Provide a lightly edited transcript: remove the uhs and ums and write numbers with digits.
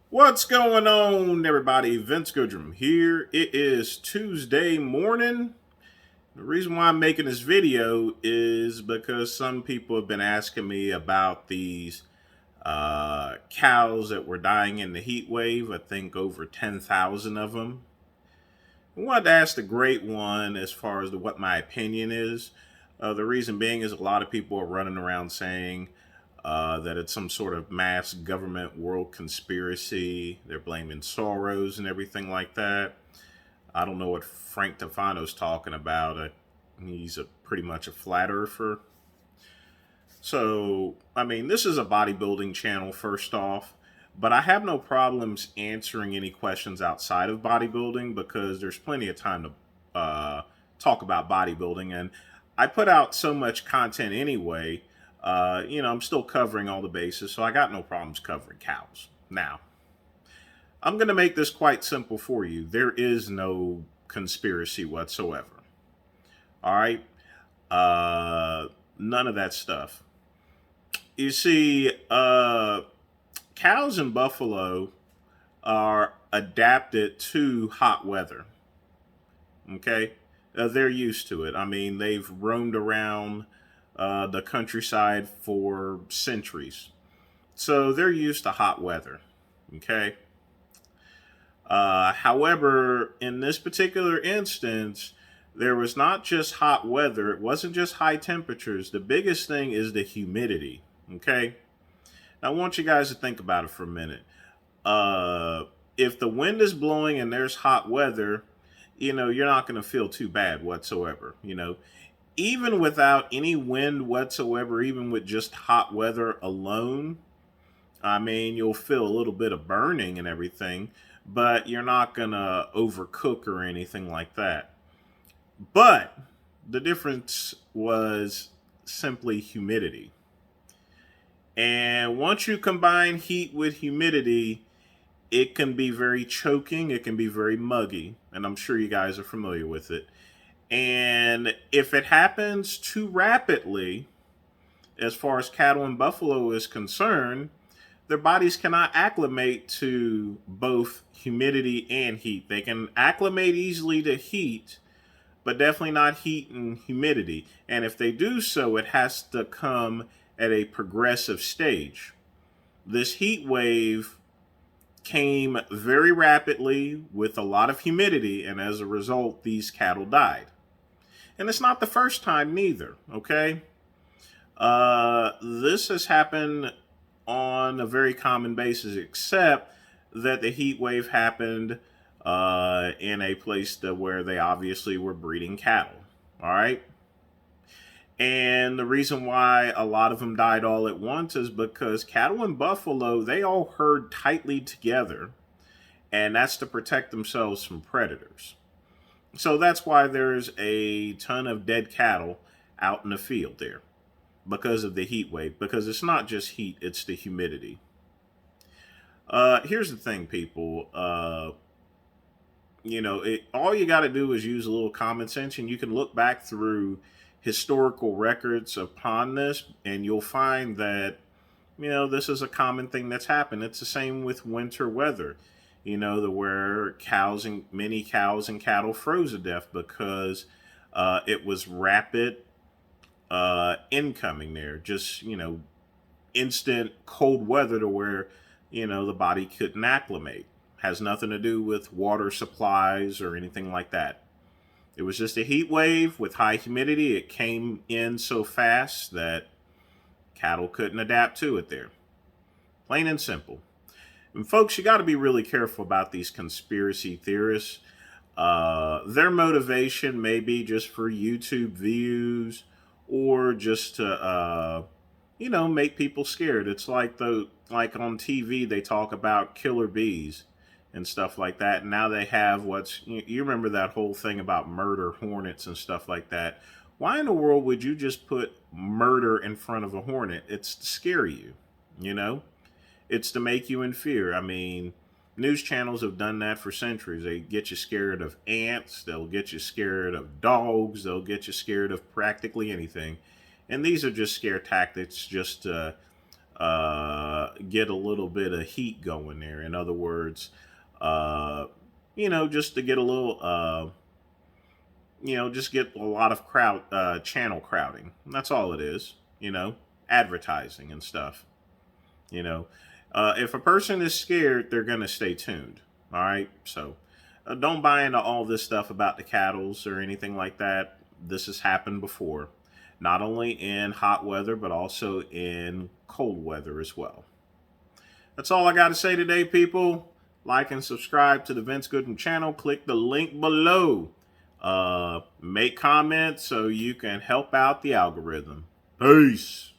What's going on, everybody? Vince Goodrum here. It is Tuesday morning. The reason why I'm making this video is because some people have been asking me about these cows that were dying in the heat wave. I think over 10,000 of them. I wanted to ask the great one as far as what my opinion is. The reason being is a lot of people are running around saying that it's some sort of mass government world conspiracy. They're blaming Soros and everything like that. I don't know what Frank Tefano's talking about. He's pretty much a flat earther. So, I mean, this is a bodybuilding channel, first off, but I have no problems answering any questions outside of bodybuilding because there's plenty of time to talk about bodybuilding. And I put out so much content anyway. I'm still covering all the bases, so I got no problems covering cows. Now, I'm going to make this quite simple for you. There is no conspiracy whatsoever. All right? None of that stuff. You see, cows and buffalo are adapted to hot weather. Okay? They're used to it. I mean, they've roamed around the countryside for centuries. So they're used to hot weather. Okay? However, in this particular instance, there was not just hot weather, it wasn't just high temperatures. The biggest thing is the humidity. Okay? Now, I want you guys to think about it for a minute. If the wind is blowing and there's hot weather, you're not going to feel too bad whatsoever. Even without any wind whatsoever, even with just hot weather alone, I mean, you'll feel a little bit of burning and everything, but you're not going to overcook or anything like that. But the difference was simply humidity. And once you combine heat with humidity, it can be very choking, it can be very muggy, and I'm sure you guys are familiar with it. And if it happens too rapidly, as far as cattle and buffalo is concerned, their bodies cannot acclimate to both humidity and heat. They can acclimate easily to heat, but definitely not heat and humidity. And if they do so, it has to come at a progressive stage. This heat wave came very rapidly with a lot of humidity, and as a result, these cattle died. And it's not the first time, neither, okay? This has happened on a very common basis, except that the heat wave happened in a place where they obviously were breeding cattle. All right. And the reason why a lot of them died all at once is because cattle and buffalo, they all herd tightly together, and that's to protect themselves from predators. So that's why there's a ton of dead cattle out in the field there because of the heat wave, because it's not just heat, it's the humidity. Here's the thing, people. All you got to do is use a little common sense, and you can look back through historical records upon this, and you'll find that, this is a common thing that's happened. It's the same with winter weather, where many cows and cattle froze to death because it was rapid incoming there. Just, instant cold weather to where, the body couldn't acclimate. Has nothing to do with water supplies or anything like that. It was just a heat wave with high humidity. It came in so fast that cattle couldn't adapt to it there. Plain and simple. And folks, you got to be really careful about these conspiracy theorists. Their motivation may be just for YouTube views or just to, make people scared. It's like on TV they talk about killer bees and stuff like that. And now they have you remember that whole thing about murder hornets and stuff like that. Why in the world would you just put murder in front of a hornet? It's to scare you, you know? It's to make you in fear. I mean, news channels have done that for centuries. They get you scared of ants, they'll get you scared of dogs, they'll get you scared of practically anything. And these are just scare tactics just to get a little bit of heat going there. In other words, just to get a little, just get a lot of channel crowding. That's all it is, advertising and stuff. If a person is scared, they're going to stay tuned. All right. So don't buy into all this stuff about the cattles or anything like that. This has happened before, not only in hot weather, but also in cold weather as well. That's all I got to say today, people. Like and subscribe to the Vince Goodman channel. Click the link below. Make comments so you can help out the algorithm. Peace.